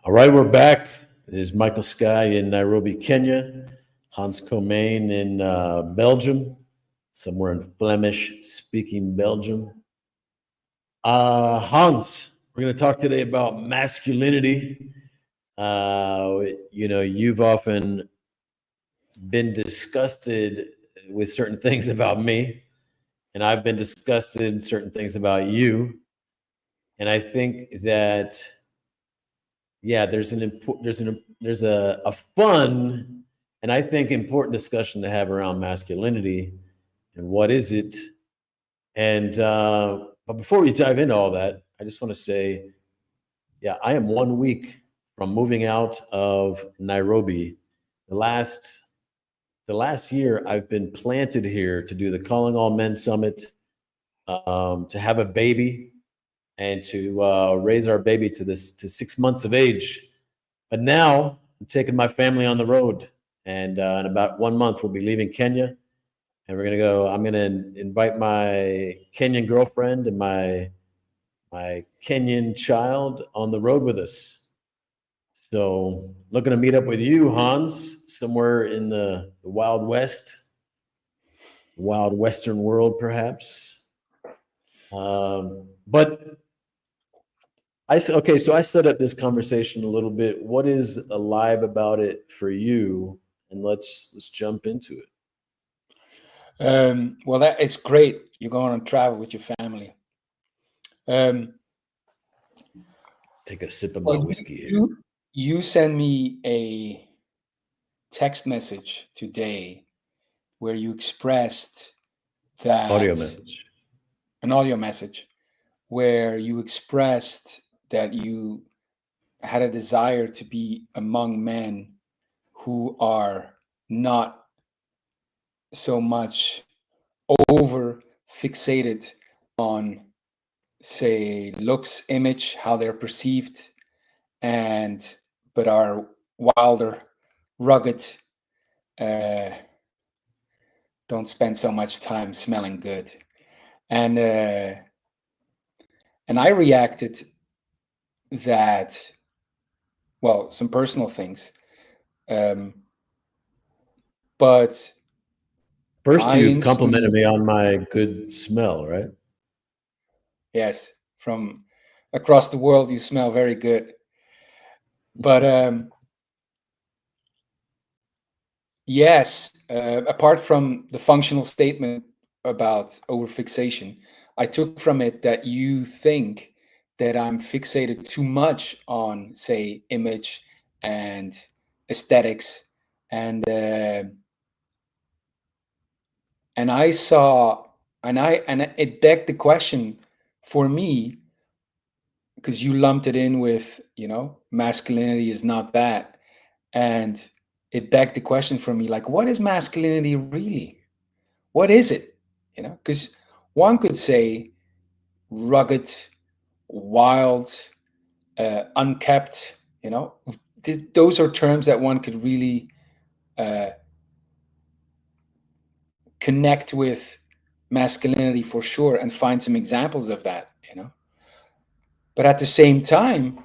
All right, we're back. It is Michael Sky in Nairobi, Kenya, Hans Komain in Belgium, somewhere in Flemish speaking Belgium. Hans, we're going to talk today about masculinity. You've often been disgusted with certain things about me, and I've been disgusted in certain things about you. And I think that yeah, there's a fun and I think important discussion to have around masculinity and what is it. And but before we dive into all that, I just want to say, yeah, I am 1 week from moving out of Nairobi. The last the last year, I've been planted here to do the Calling All Men Summit, to have a baby, and to raise our baby to 6 months of age. But now I'm taking my family on the road, and in about 1 month we'll be leaving Kenya, and we're gonna go. I'm gonna invite my Kenyan girlfriend and my Kenyan child on the road with us. So looking to meet up with you, Hans, somewhere in the Wild West, Wild Western world, perhaps. But okay, so I set up this conversation a little bit. What is alive about it for you? And let's jump into it. Well, that it's great. You're going on travel with your family. Um, Take a sip of my well, whiskey here. you send me a text message today where you expressed Audio that message. an audio message where you expressed that you had a desire to be among men who are not so much over fixated on, say, looks, image, how they're perceived, and but are wilder, rugged, uh, don't spend so much time smelling good. And and I reacted that, well, some personal things, um, but First, I you complimented instantly, me on my good smell, right? yes, from across the world, you smell very good. But yes, apart from the functional statement about overfixation, I took from it that you think that I'm fixated too much on, say, image and aesthetics, and and I saw, and it begged the question for me, because you lumped it in with, masculinity is not that, and it begged the question for me, like, what is masculinity really? What is it? Because one could say rugged, wild, unkept. Those are terms that one could really uh, connect with masculinity for sure, and find some examples of that. But at the same time,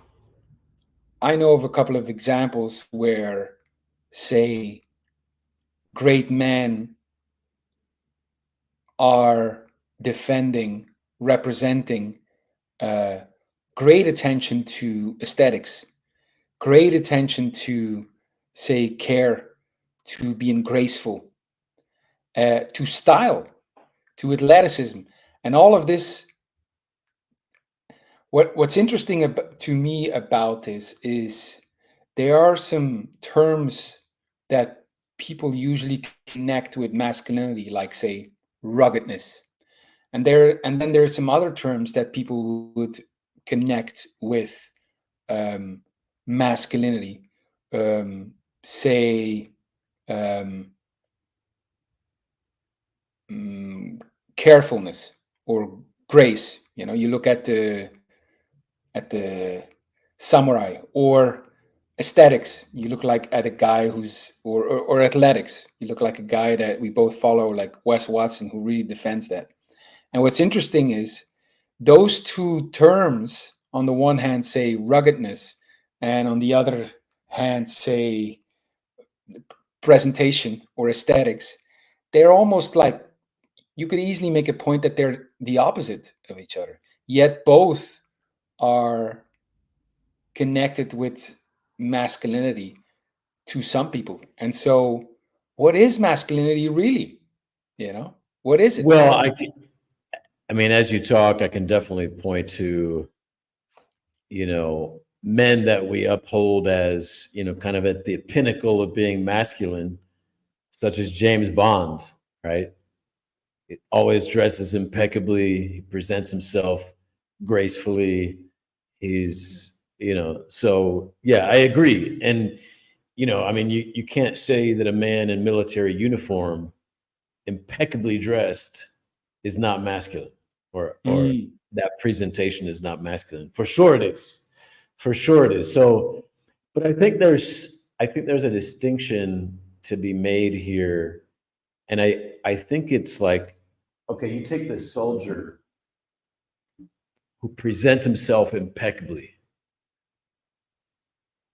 I know of a couple of examples where, say, great men are defending, representing uh, great attention to aesthetics, great attention to, say, care, to being graceful, to style, to athleticism, and all of this. What's interesting to me about this is there are some terms that people usually connect with masculinity, like, say, ruggedness, and then there are some other terms that people would connect with masculinity, um, say, um, mm, carefulness or grace. You look at the samurai, or aesthetics. You look like at a guy who's or athletics. You look like a guy that we both follow, like Wes Watson, who really defends that. And what's interesting is those two terms, on the one hand, say ruggedness, and on the other hand, say presentation or aesthetics, they're almost like, you could easily make a point that they're the opposite of each other, yet both are connected with masculinity to some people. And so, what is masculinity really? You know, what is it? Well, I mean, as you talk, I can definitely point to, men that we uphold as, kind of at the pinnacle of being masculine, such as James Bond, right? He always dresses impeccably. He presents himself gracefully. He's, so yeah, I agree. And, I mean, you can't say that a man in military uniform, impeccably dressed, is not masculine, or Mm, that presentation is not masculine. For sure it is. For sure it is. So, but I think there's a distinction to be made here. And I think it's like, okay, you take this soldier who presents himself impeccably.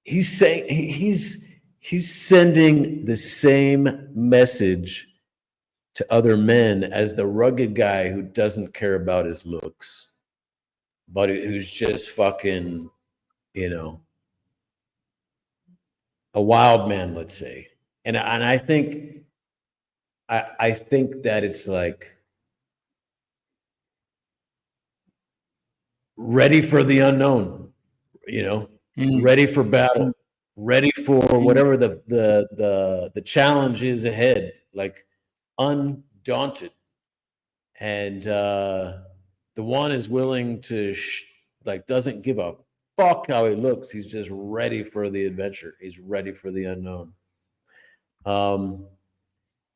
He's sending the same message to other men as the rugged guy who doesn't care about his looks, but who's just fucking, you know, a wild man, let's say. And I think that it's like ready for the unknown, you know, mm, ready for battle, mm, ready for mm. whatever the challenge is ahead, like undaunted. And the one is willing to like doesn't give a fuck how he looks. He's just ready for the adventure. He's ready for the unknown. Um,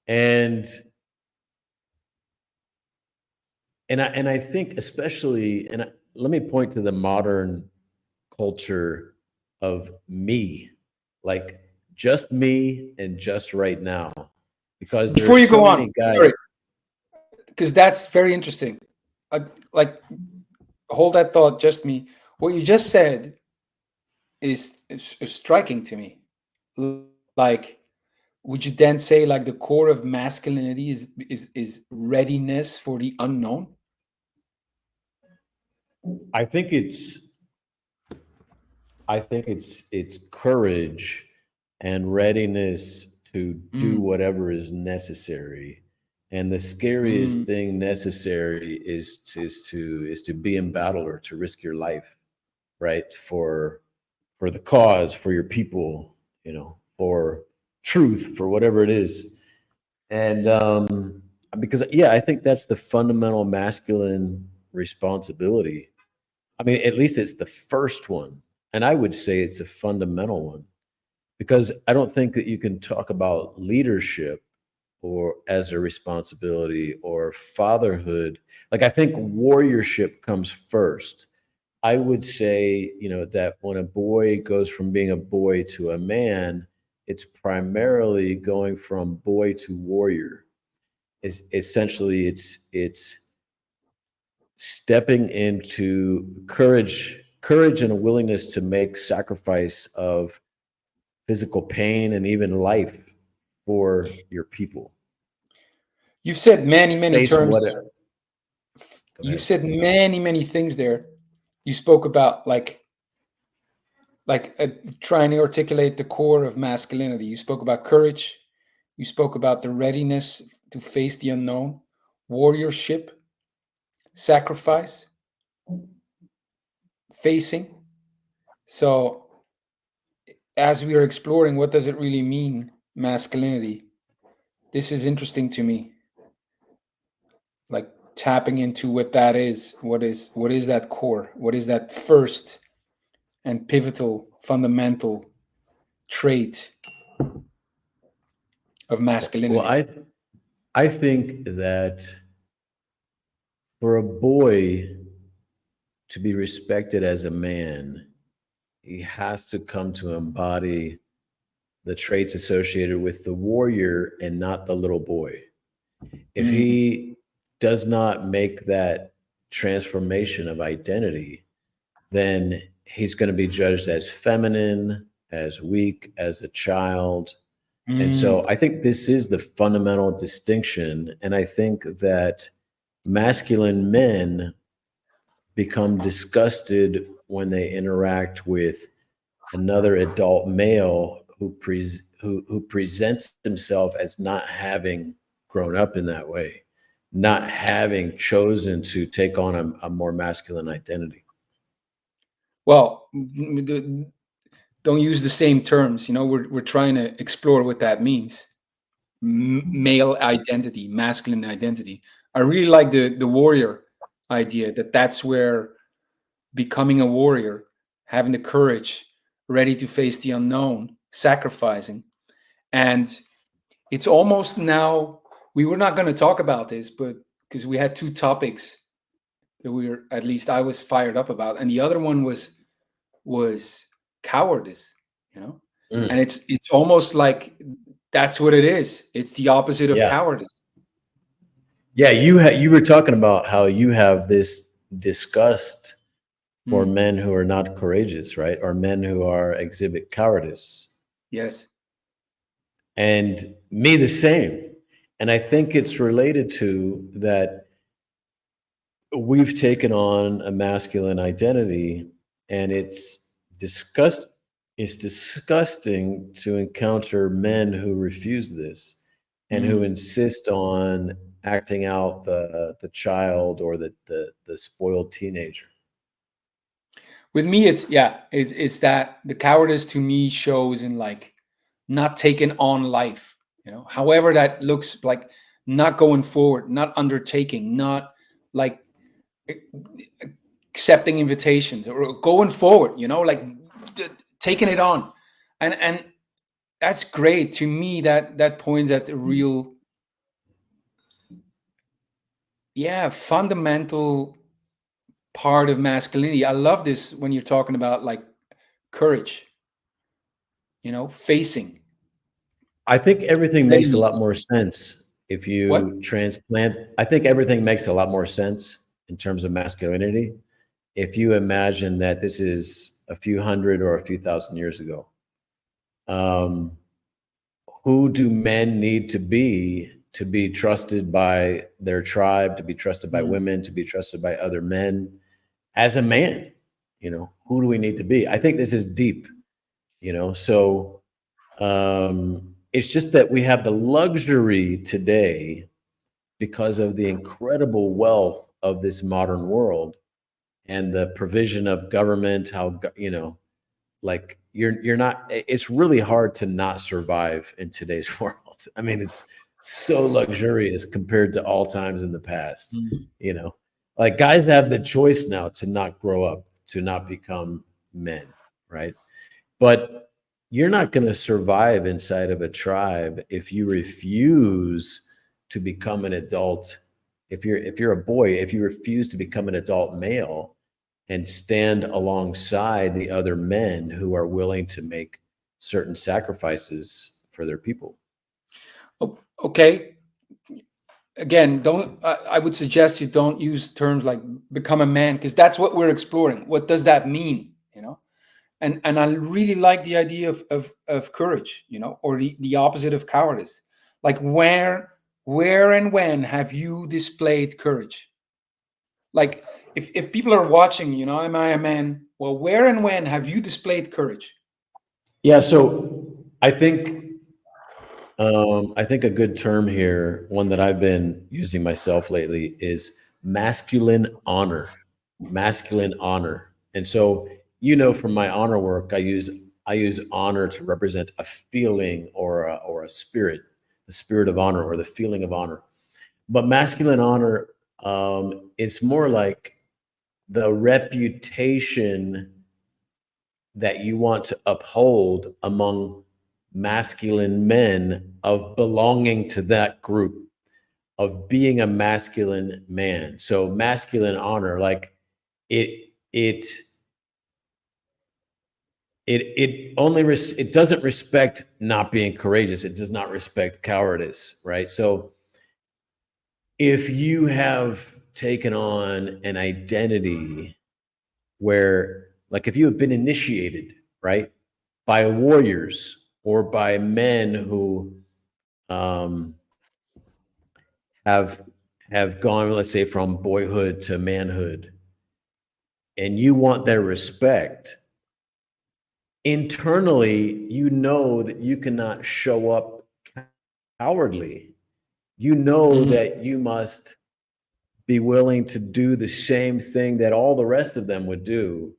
and and I think especially, let me point to the modern culture of me, like just me and just right now, because Before there's you so go on, many guys. sorry, because that's very interesting. Like, hold that thought, just me. What you just said is striking to me. Like, would you then say like the core of masculinity is readiness for the unknown? I think it's I think it's courage and readiness to do Mm, whatever is necessary. And the scariest mm. thing necessary is to be in battle or to risk your life, right? For the cause, for your people, for truth, for whatever it is. And because yeah, I think that's the fundamental masculine responsibility. I mean, at least it's the first one. And I would say it's a fundamental one, because I don't think that you can talk about leadership or as a responsibility or fatherhood. Like, I think warriorship comes first. I would say, that when a boy goes from being a boy to a man, it's primarily going from boy to warrior. It's essentially it's stepping into courage and a willingness to make sacrifice of physical pain and even life for your people. You've said many, many Face terms what there. Go You've ahead. said many, many things there. You spoke about like trying to articulate the core of masculinity. You spoke about courage. You spoke about the readiness to face the unknown, warriorship, sacrifice, facing. So, as we are exploring, what does it really mean, masculinity? This is interesting to me. Like tapping into what that is. What is that core? What is that first and pivotal, fundamental trait of Well, masculinity? I think that for a boy to be respected as a man, he has to come to embody the traits associated with the warrior and not the little boy. If Mm, he does not make that transformation of identity, then he's going to be judged as feminine, as weak, as a child. And Mm. so I think this is the fundamental distinction. And I think that masculine men become disgusted when they interact with another adult male who presents himself as not having grown up in that way, not having chosen to take on a more masculine identity. Well, don't use the same terms. We're trying to explore what that means. Male identity, masculine identity. I really like the warrior idea, that's where becoming a warrior, having the courage, ready to face the unknown, sacrificing. And it's almost now, we were not going to talk about this, but because we had two topics that at least I was fired up about, and the other one was cowardice, you know? And Mm, it's almost like that's what it is. It's the opposite of yeah. cowardice. Yeah, you were talking about how you have this disgust for Mm, men who are not courageous, right? Or men who are exhibit cowardice. yes. And me the same. And I think it's related to that we've taken on a masculine identity, and disgust it's disgusting to encounter men who refuse this and who Mm. insist on acting out the child or the spoiled teenager. With me, it's that the cowardice to me shows in like not taking on life, however that looks like, not going forward, not undertaking, not like eh, accepting invitations or going forward, like taking it on. And that's great to me. That points at the real, yeah, fundamental part of masculinity. I love this when you're talking about like courage, facing I think everything makes a lot readiness. more sense if What? you transplant. I think everything makes a lot more sense in terms of masculinity if you imagine that this is a few hundred or a few thousand years ago. Um, who do men need to be trusted by their tribe, to be trusted by Mm. women, to be trusted by other men? As a man, who do we need to be? I think this is deep, so it's just that we have the luxury today because of the incredible wealth of this modern world and the provision of government, like you're not, it's really hard to not survive in today's world. I mean, it's so luxurious compared to all times in the past, Mm. you know. Like guys have the choice now to not grow up, to not become men, right? But you're not going to survive inside of a tribe if you refuse to become an adult. If you're a boy, if you refuse to become an adult male and stand alongside the other men who are willing to make certain sacrifices for their people. Okay. Again, don't. I would suggest you don't use terms like become a man, because that's what we're exploring. What does that mean? And I really like the idea of courage, or the opposite of cowardice. Like where and when have you displayed courage? Like if people are watching, am I a man? Well, where and when have you displayed courage? Yeah, so I think a good term here, one that I've been using myself lately, is masculine honor. Masculine honor. And so, from my honor work, I use honor to represent a feeling or a spirit, the spirit of honor or the feeling of honor. But masculine honor, it's more like the reputation that you want to uphold among masculine men of belonging to that group, of being a masculine man. So masculine honor, like it it it doesn't respect not being courageous. It does not respect cowardice, right? So if you have taken on an identity where like if you have been initiated, right, by warriors or by men who um, have have gone, let's say, from boyhood to manhood, and you want their respect, internally, you know that you cannot show up cowardly. You know Mhm. that you must be willing to do the same thing that all the rest of them would do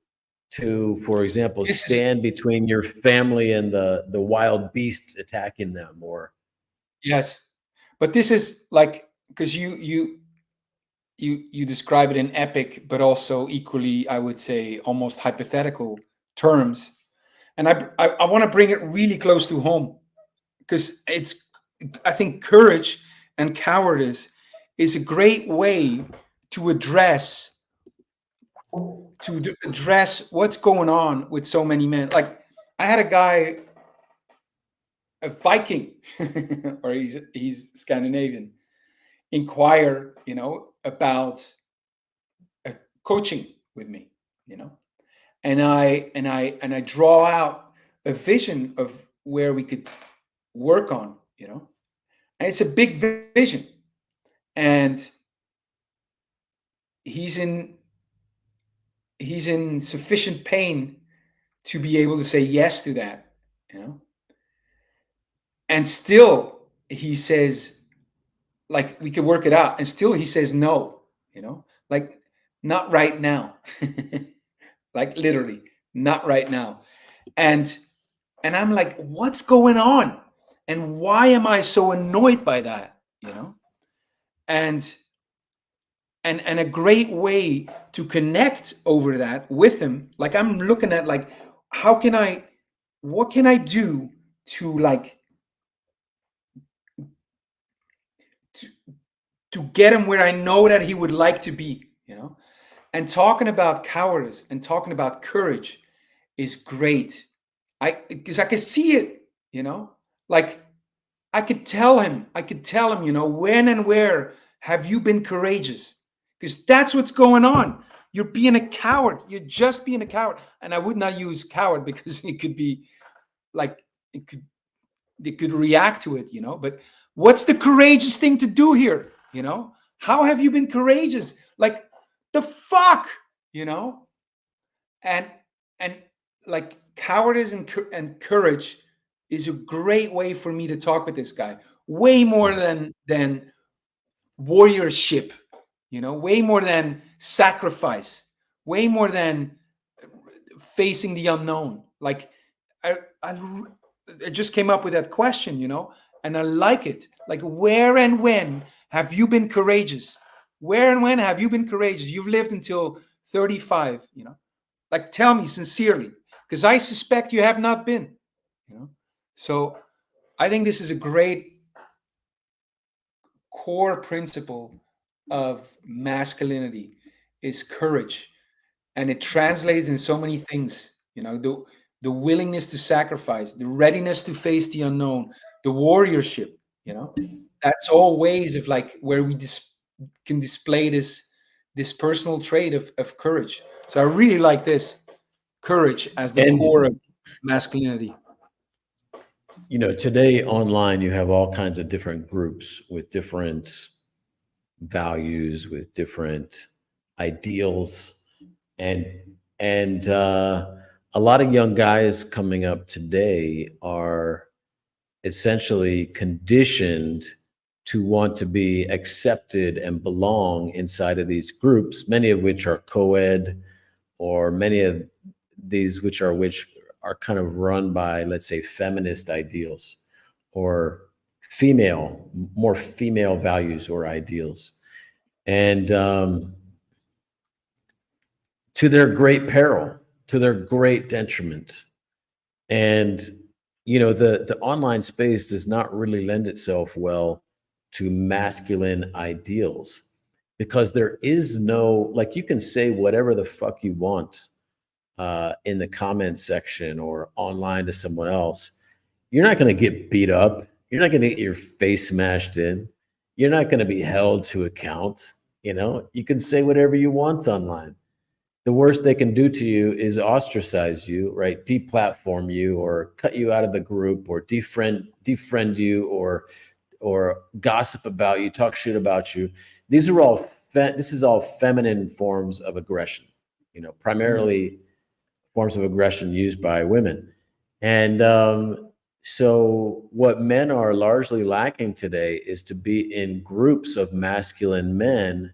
to, for example, This is stand between your family and the wild beasts attacking them, or yes, but this is like because you describe it in epic, but also equally, I would say, almost hypothetical terms, and I want to bring it really close to home because it's I think courage and cowardice is a great way to address what's going on with so many men. Like I had a guy, a Viking, or he's Scandinavian, inquire, about coaching with me, you know, and I draw out a vision of where we could work on, and it's a big vision, and he's in he's in sufficient pain to be able to say yes to that, you know, and still he says like we could work it out, and still he says no, like not right now. Like literally not right now. And and I'm like, what's going on, and why am I so annoyed by that, and and a great way to connect over that with him, like I'm looking at like how can I what can I do to like to, to get him where I know that he would like to be, and talking about cowardice and talking about courage is great. Because I can see it, like I could tell him, when and where have you been courageous? Because that's what's going on. You're being a coward. You're just being a coward. And I would not use coward because it could be like it could react to it, But what's the courageous thing to do here? How have you been courageous? Like the fuck, you know? And and like cowardice and courage is a great way for me to talk with this guy. Way more than warriorship, way more than sacrifice, way more than facing the unknown. Like I, I, I just came up with that question, and I like it. Like, where and when have you been courageous? Where and when have you been courageous? You've lived until 35, Like, tell me sincerely, because I suspect you have not been, you know. So I think this is a great core principle of masculinity is courage, and it translates in so many things, the willingness to sacrifice, the readiness to face the unknown, the warriorship, you know that's all ways of like where we can display this personal trait of courage. So I really like this courage as the and core of masculinity. today online you have all kinds of different groups with different values, with different ideals, and a lot of young guys coming up today are essentially conditioned to want to be accepted and belong inside of these groups, many of which are co-ed, or many of these which are kind of run by, let's say, feminist ideals, or more female values or ideals. And to their great peril, to their great detriment. And the online space does not really lend itself well to masculine ideals, because there is no, like, you can say whatever the fuck you want in the comment section or online to someone else. You're not going to get beat up. You're not going to get your face smashed in. You're not going to be held to account. You can say whatever you want online. the worst they can do to you is ostracize you, right? Deplatform you, or cut you out of the group, or defriend you, or gossip about you, talk shit about you. These are all this is all feminine forms of aggression, Mm. primarily forms of aggression used by women. And so, what men are largely lacking today is to be in groups of masculine men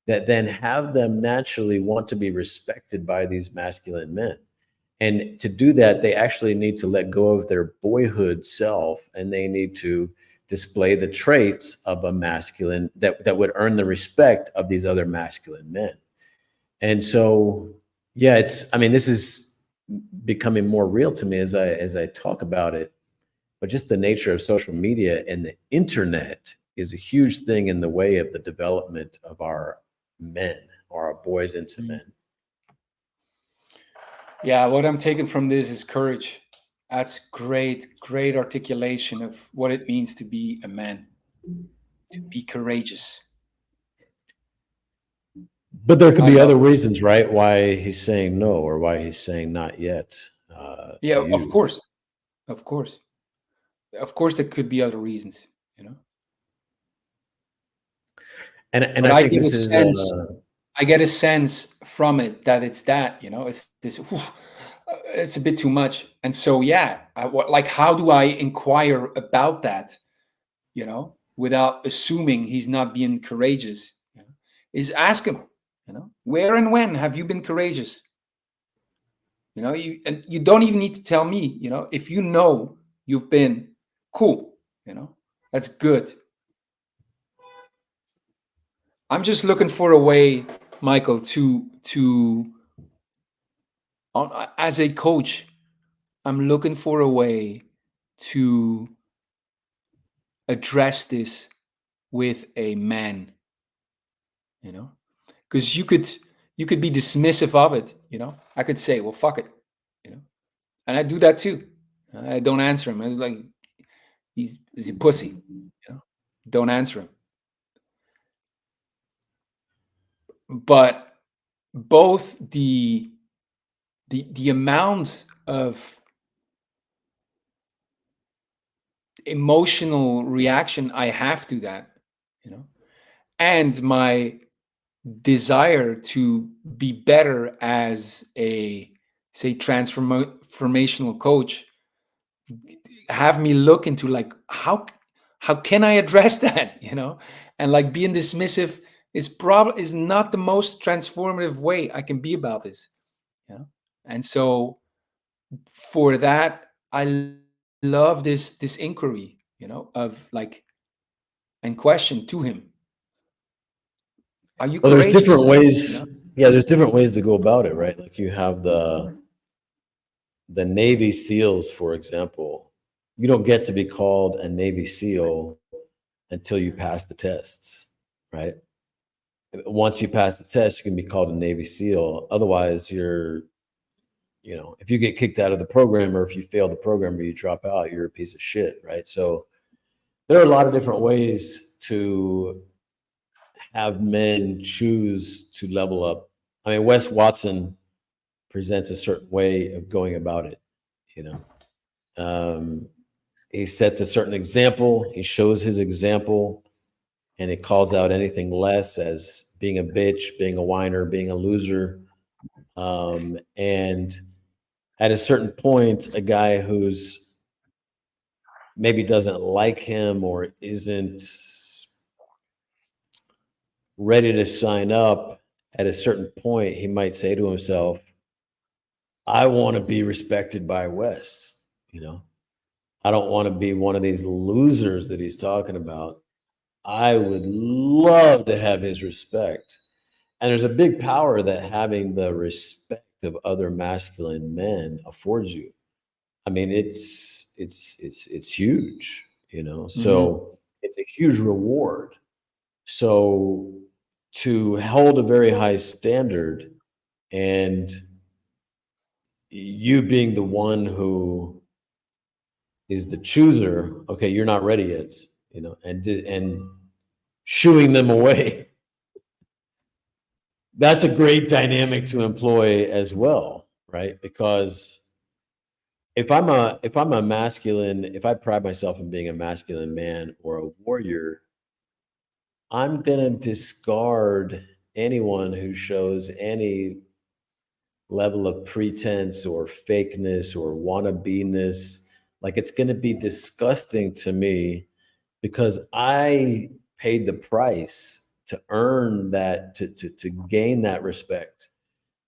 that then have them naturally want to be respected by these masculine men. And to do that, they actually need to let go of their boyhood self, and they need to display the traits of a masculine that would earn the respect of these other masculine men. And so, yeah, I mean, this is becoming more real to me as I talk about it. But just the nature of social media and the internet is a huge thing in the way of the development of our men, or our boys into Mm. men. Yeah, what I'm taking from this is courage. That's great articulation of what it means to be a man, to be courageous. But there could I be love other it. reasons, right? Why he's saying no, or why he's saying not yet, to Yeah, of you. course, of course, of course. There could be other reasons, you know. And But I I think get a this is sense. I get a sense from it that it's that, you know, it's this. Whew, it's a bit too much, and so yeah, like how do I inquire about that, you know, without assuming he's not being courageous? You know? Is ask him, you know, where and when have you been courageous? You know, you don't even need to tell me, you know, if you know you've been cool, you know, that's good. I'm just looking for a way, Michael, to as a coach, I'm looking for a way to address this with a man, you know, because you could be dismissive of it, you know. I could say, well, fuck it, you know, and I do that too. I don't answer him. I'm like, he's a pussy, you know. Don't answer him. But both the amount of emotional reaction I have to that, you know, and my desire to be better as a, say, transformational coach, have me look into like how can I address that, you know, and like being dismissive is not the most transformative way I can be about this, you know. And so for that, love this inquiry, you know, of like, and question to him, are you Well, there's different courageous, you ways. know? Yeah, there's different ways to go about it, right? Like, you have the Navy SEALs, for example. You don't get to be called a Navy SEAL until you pass the tests, right? Once you pass the test, you can be called a Navy SEAL. Otherwise, if you get kicked out of the program, or if you fail the program, or you drop out, you're a piece of shit, right? So there are a lot of different ways to have men choose to level up. I mean, Wes Watson presents a certain way of going about it. You know, um, he sets a certain example. He shows his example, and it calls out anything less as being a bitch, being a whiner, being a loser. And at a certain point, a guy who's maybe doesn't like him, or isn't ready to sign up, at a certain point, he might say to himself, I want to be respected by Wes. You know, I don't want to be one of these losers that he's talking about. I would love to have his respect. And there's a big power that having the respect of other masculine men affords you. I mean, it's huge, you know. Hmm. So it's a huge reward. So to hold a very high standard, and you being the one who is the chooser, okay, you're not ready yet, and shooing them away. that's a great dynamic to employ as well, right? Because if I'm a masculine, if I pride myself in being a masculine man or a warrior, I'm gonna discard anyone who shows any level of pretense or fakeness or wannabe-ness. Like, it's gonna be disgusting to me because I paid the price to earn that, to gain that respect,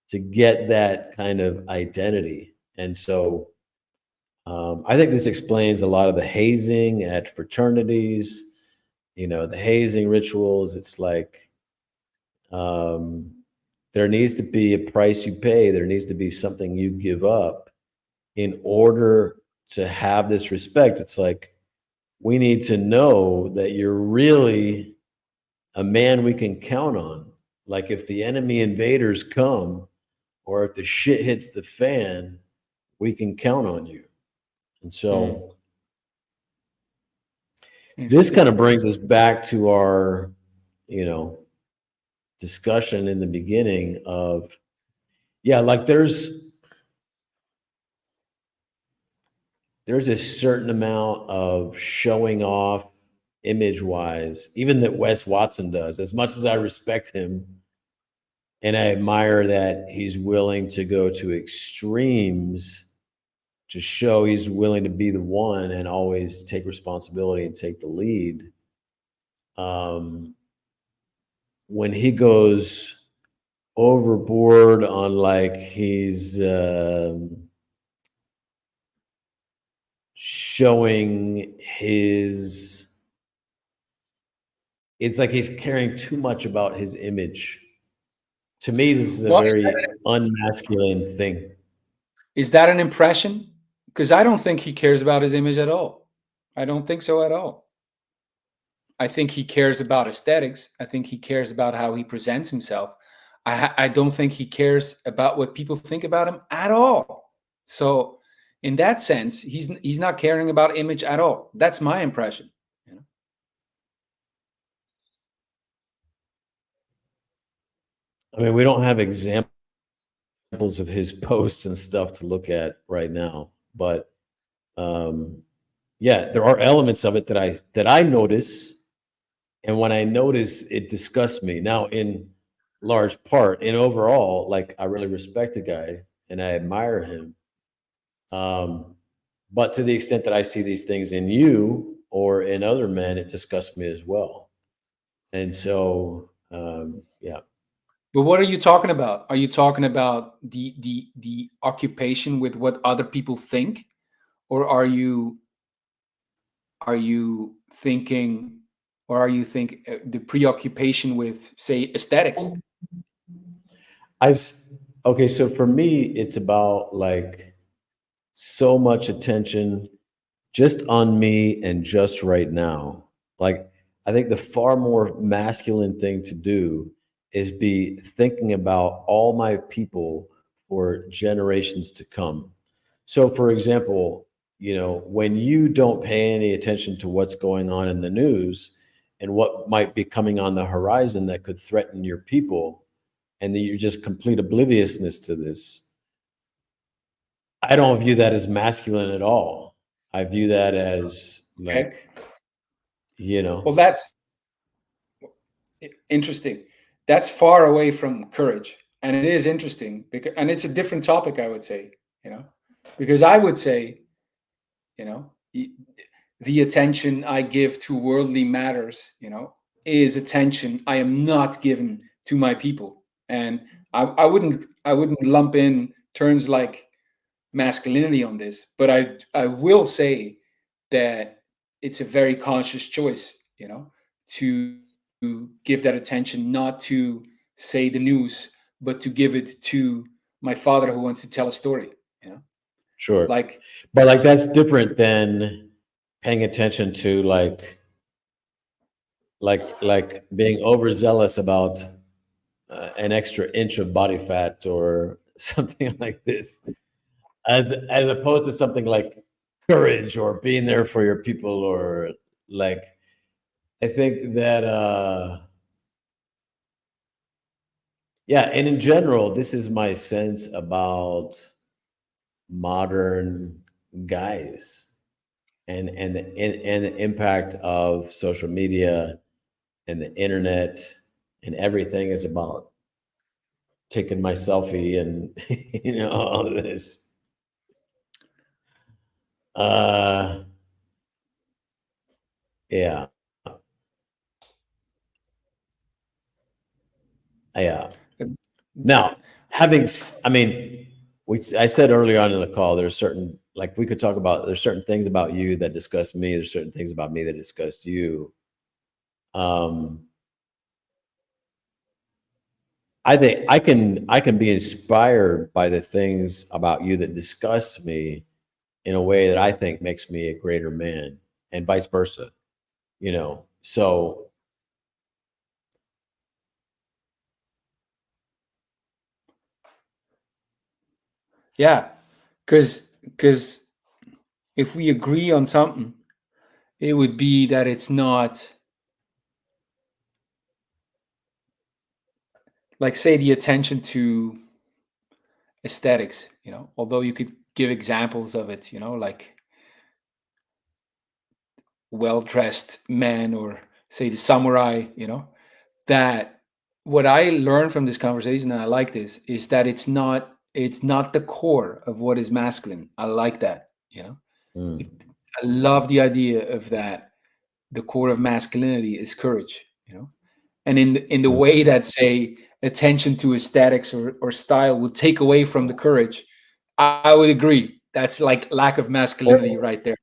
to get that kind of identity. And so I think this explains a lot of the hazing at fraternities, the hazing rituals. It's like, um, there needs to be a price you pay. There needs to be something you give up in order to have this respect. It's like, we need to know that you're really a man we can count on. Like, if the enemy invaders come or if the shit hits the fan, we can count on you. And Mm, so this kind interesting. of brings us back to our, you know, discussion in the beginning of, yeah, like there's a certain amount of showing off image wise, even that Wes Watson does. As much as I respect him and I admire that he's willing to go to extremes to show he's willing to be the one and always take responsibility and take the lead. Um, when he goes overboard on, like, he's showing his, it's like he's caring too much about his image. To me, this is a Well, very unmasculine thing. is that an impression? Because I don't think he cares about his image at all. I don't think so at all. I think he cares about aesthetics. I think he cares about how he presents himself. I don't think he cares about what people think about him at all. So, in that sense, he's not caring about image at all. That's my impression. You know? I mean, we don't have examples of his posts and stuff to look at right now, but um, yeah, there are elements of it that I notice, and when I notice, it disgusts me. Now, in large part, and overall, like, I really respect the guy and I admire him. Um, but to the extent that I see these things in you or in other men, it disgusts me as well. And so, yeah. But what are you talking about? Are you talking about the occupation with what other people think, or are you thinking, or are you think the preoccupation with, say, aesthetics? I s- okay, so for me, it's about, like, so much attention just on me and just right now. Like, I think the far more masculine thing to do is be thinking about all my people for generations to come. So, for example, when you don't pay any attention to what's going on in the news and what might be coming on the horizon that could threaten your people, and that you're just complete obliviousness to this, I don't view that as masculine at all. I view that as, Okay. like, Well, that's interesting. That's far away from courage, and it is interesting because, and it's a different topic, I would say. You know, because I would say, you know, the attention I give to worldly matters, is attention I am not given to my people, and I wouldn't lump in terms like masculinity on this, but I will say that it's a very conscious choice, to give that attention not to, say, the news, but to give it to my father who wants to tell a story. You know, sure. like, But, like, that's different than paying attention to, like being overzealous about an extra inch of body fat or something like this, as opposed to something like courage or being there for your people, or, like, I think that Yeah, and in general, this is my sense about modern guys and the impact of social media and the internet and everything is about taking my selfie and all of this. Uh yeah. Yeah. Um, Now, I mean, I said early on in the call, there's certain, like we could talk about, there's certain things about you that disgust me. There's certain things about me that disgust you. Um, I think I can be inspired by the things about you that disgust me in a way that I think makes me a greater man, and vice versa. So Yeah, because if we agree on something, it would be that it's not like, say, the attention to aesthetics. Although you could give examples of it, like well-dressed men, or say the samurai. That what I learned from this conversation, and I like this, is that it's not the core of what is masculine. I like that. mm, It- I love the idea of that. The core of masculinity is courage. And in the mm. way that, say, attention to aesthetics or style will take away from the courage, I would agree. That's like lack of masculinity Or right there.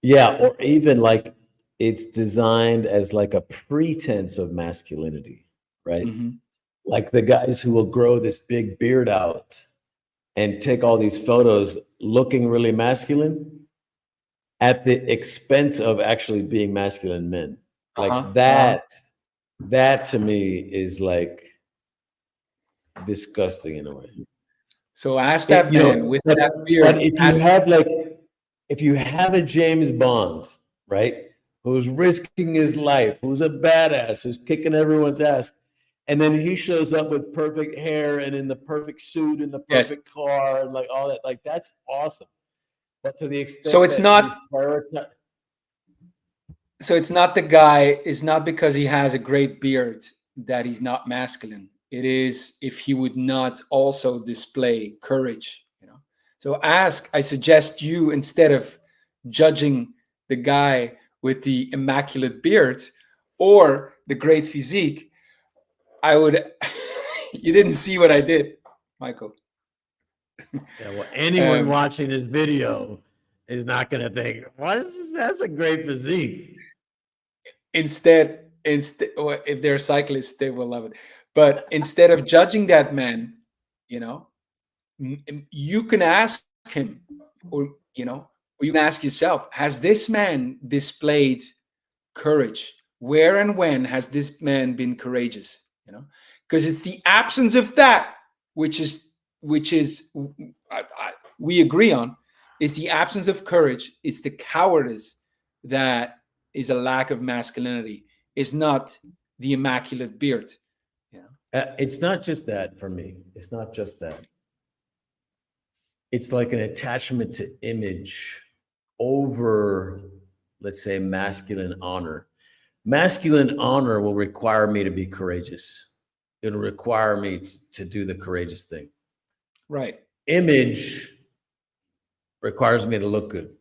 yeah, or even like it's designed as like a pretense of masculinity, right? Hmm. Like the guys who will grow this big beard out and take all these photos looking really masculine at the expense of actually being masculine men. Like Uh-huh. Uh-huh. that to me is like disgusting in a way. So ask that man with that But beard. if you have a James Bond, right, who's risking his life, who's a badass, who's kicking everyone's ass, and then he shows up with perfect hair and in the perfect suit and the Yes. perfect car and like all that, like that's awesome. But to the So extent it's that he's not prioritized, so it's not the guy, it's not because he has a great beard that he's not masculine. It is if he would not also display courage. So I suggest you, instead of judging the guy with the immaculate beard or the great physique, I would you didn't see what I did, Michael. yeah, well, anyone Um, watching this video is not going to think, "What is this? That's a great physique." instead, well, if they're cyclists, they will love it. But instead of judging that man, you know, you can ask him, or or you can ask yourself: has this man displayed courage? Where and when has this man been courageous? Because it's the absence of that which is we agree on, is the absence of courage. It's the cowardice that is a lack of masculinity. It's not the immaculate beard. It's not just that for me. It's not just that. It's like an attachment to image over, let's say, masculine honor. Masculine honor will require me to be courageous. It'll require me to do the courageous thing. Right. Image requires me to look good.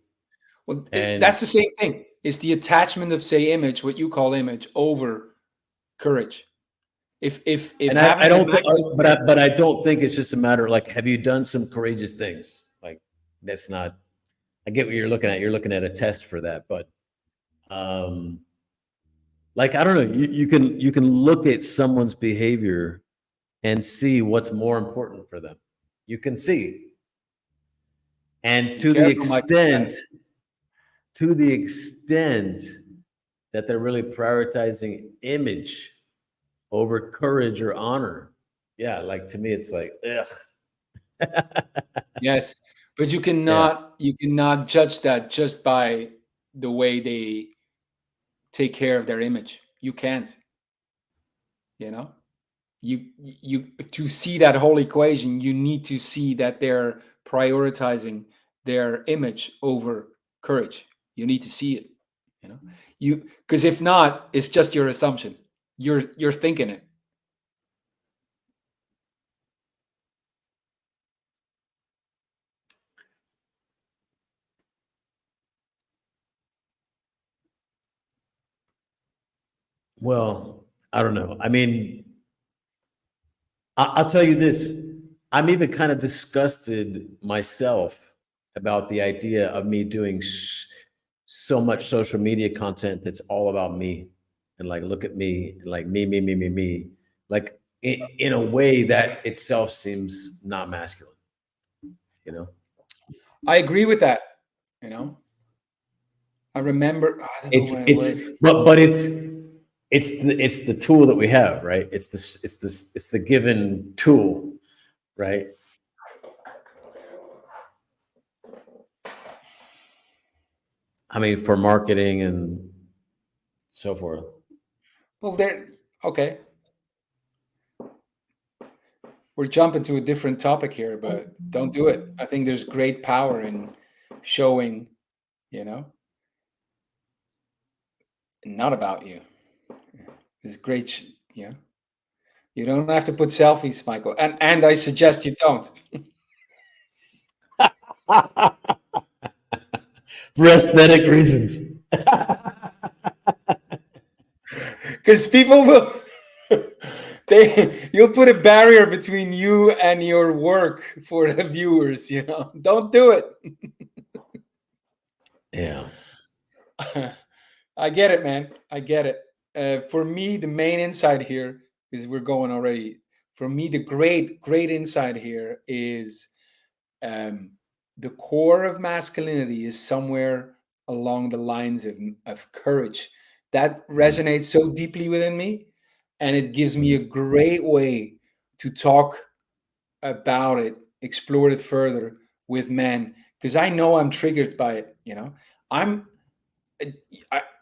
Well, And that's the same thing. It's the attachment of, say, image, what you call image, over courage. If I having an don't think, immaculate but I don't think it's just a matter of like, have you done some courageous things? Like that's not. I get what you're looking at. You're looking at a test for that, but um, like I don't know. You can look at someone's behavior and see what's more important for them. You can see, and be careful, Michael. to the extent that they're really prioritizing image over courage or honor. Yeah, like to me, it's like, ugh. Yes, but you Yeah. cannot judge that just by the way they take care of their image. You can't, you know? You to see that whole equation, you need to see that they're prioritizing their image over courage. You need to see it, you know. You Because if not, it's just your assumption. You're thinking it. Well, I don't know. I mean, I'll tell you this. I'm even kind of disgusted myself about the idea of me doing so much social media content that's all about me and like, look at me, and like me, like in a way that itself seems not masculine, you know? I agree with that. You know, I remember. I don't know It's when it it's was. but it's the tool that we have, right? It's the given tool, right? I mean, for marketing and so forth. Well, there. Okay, we're jumping to a different topic here, but don't do it. I think there's great power in showing. You know, not about you. There's great. Yeah, you don't have to put selfies, Michael, and I suggest you don't, For aesthetic reasons. because people will. You'll put a barrier between you and your work for the viewers. You know, don't do it. Yeah. I get it, man. I get it. For me, the main insight here is we're going already. For me, the great insight here is um, the core of masculinity is somewhere along the lines of courage. That Mm, resonates so deeply within me, and it gives me a mm, great way to talk about it, explore it further with men, because I know I'm triggered by it. You know, I'm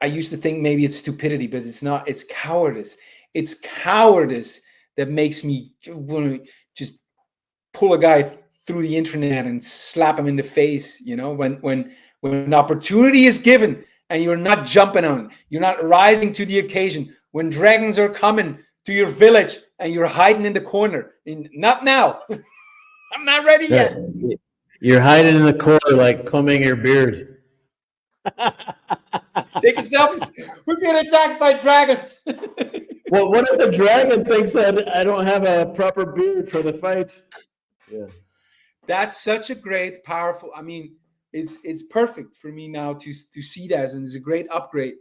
I used to think maybe it's stupidity, but it's not. It's cowardice. It's cowardice that makes me want to just pull a guy through the internet and slap him in the face. You know, when an opportunity is given and you're not jumping on it, you're not rising to the occasion. When dragons are coming to your village and you're hiding in the corner, not now. I'm not ready right. yet. You're hiding in the corner, like combing your beard. Taking selfies. We're being attacked by dragons. Well, what if the dragon thinks that I don't have a proper beard for the fight? Yeah. That's such a great, powerful. I mean, it's perfect for me now to see that, and it's a great upgrade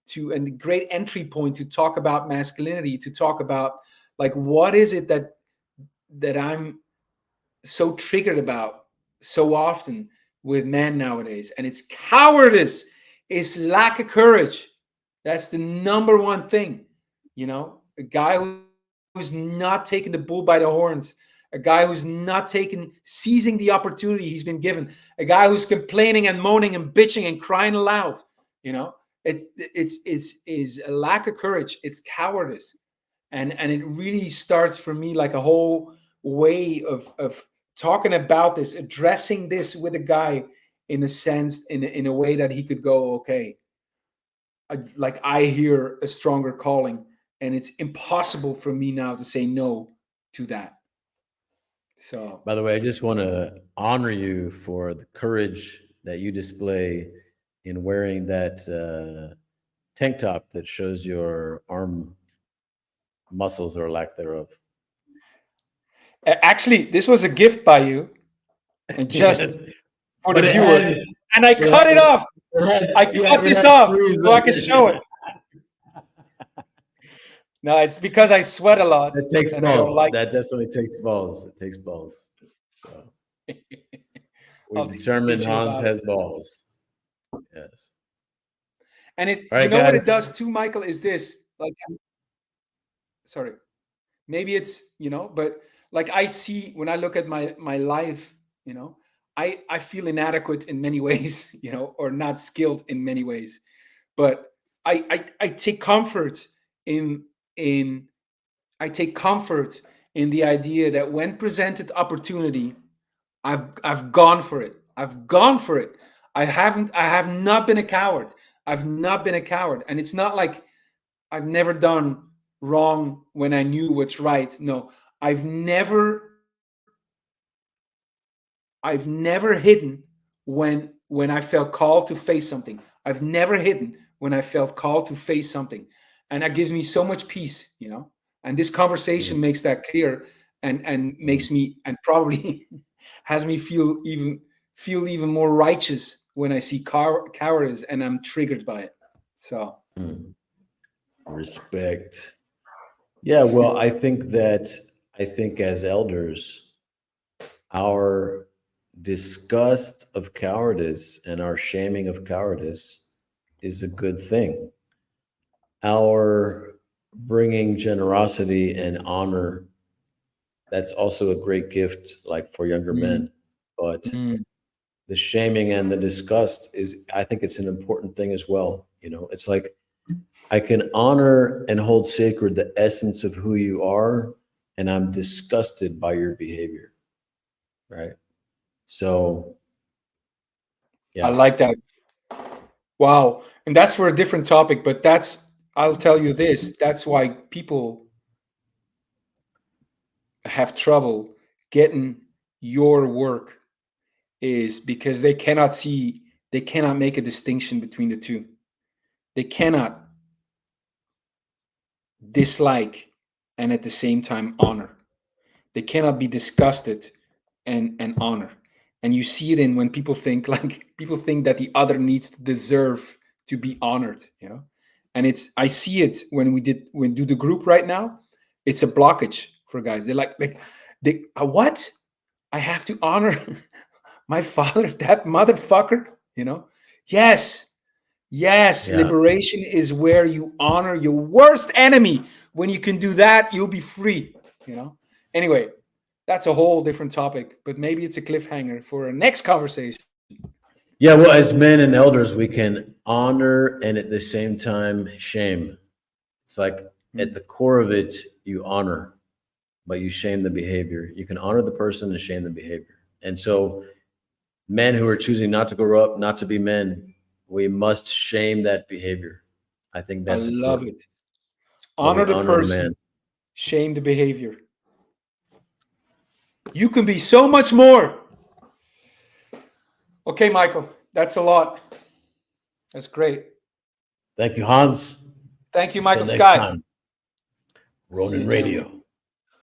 to and a great entry point to talk about masculinity, to talk about like what is it that I'm so triggered about so often with men nowadays, and it's cowardice, it's lack of courage. That's the number one thing. You know, a guy who's not taking the bull by the horns, a guy who's not taking seizing the opportunity he's been given, a guy who's complaining and moaning and bitching and crying aloud. You know, it's is a lack of courage. It's cowardice, and it really starts for me like a whole way of talking about this, addressing this with a guy in a sense, in a way that he could go, okay, like I hear a stronger calling, and it's impossible for me now to say no to that. So By the way, I just want to honor you for the courage that you display in wearing that tank top that shows your arm muscles or lack thereof. actually, this was a gift by you, and Yes, just for the but it viewer, had, and I it cut it had, off. I yeah, cut it this had off sleeves so I under can show it. it. No, it's because I sweat a lot That takes and I don't balls. like That definitely takes balls. It takes balls. So it. we've I'll teach determined you Hans about it. has balls. Yes. And it, All you right, know what it guys. does too, Michael, is this. Like, sorry, maybe it's, but like I see when I look at my life, you know, I feel inadequate in many ways, or not skilled in many ways. But I take comfort in in I take comfort in the idea that when presented opportunity, I've gone for it. I've gone for it. I have not been a coward. I've not been a coward. And it's not like I've never done wrong when I knew what's right. No, I've never hidden when I felt called to face something. I've never hidden when I felt called to face something. And that gives me so much peace, you know. And this conversation makes that clear, and makes me, and probably has me feel even more righteous when I see cowardice and I'm triggered by it. So Respect. Yeah, well, I think as elders, our disgust of cowardice and our shaming of cowardice is a good thing. Our bringing generosity and honor, that's also a great gift, like for younger mm, men. But mm, the shaming and the disgust is, I think it's an important thing as well. You know, it's like I can honor and hold sacred the essence of who you are, and I'm disgusted by your behavior. Right. So, I yeah. like that. Wow. And that's for a different topic, but I'll tell you this, that's why people have trouble getting your work, is because they cannot make a distinction between the two. They cannot dislike and at the same time honor. They cannot be disgusted and honor. And you see it in when people think, like, people think that the other needs to deserve to be honored, you know. And I see it when we do the group right now. It's a blockage for guys. They're like they what? I have to honor my father, that motherfucker, you know? Yes. Yes, Yeah. liberation is where you honor your worst enemy. When you can do that, you'll be free, you know? Anyway, that's a whole different topic, but maybe it's a cliffhanger for our next conversation. Yeah. Well, as men and elders, we can honor and at the same time shame. It's like at Mm. the core of it, you honor, but you shame the behavior. You can honor the person and shame the behavior. And so, men who are choosing not to grow up, not to be men, we must shame that behavior. I think I that's love important, it. but Honor we the honor the person, man. shame the behavior. You can be so much more. Okay, Michael, that's a lot. That's great. Thank you, Hans. Thank you, Until Michael next Scott. time, See Ronin you, gentlemen. Radio.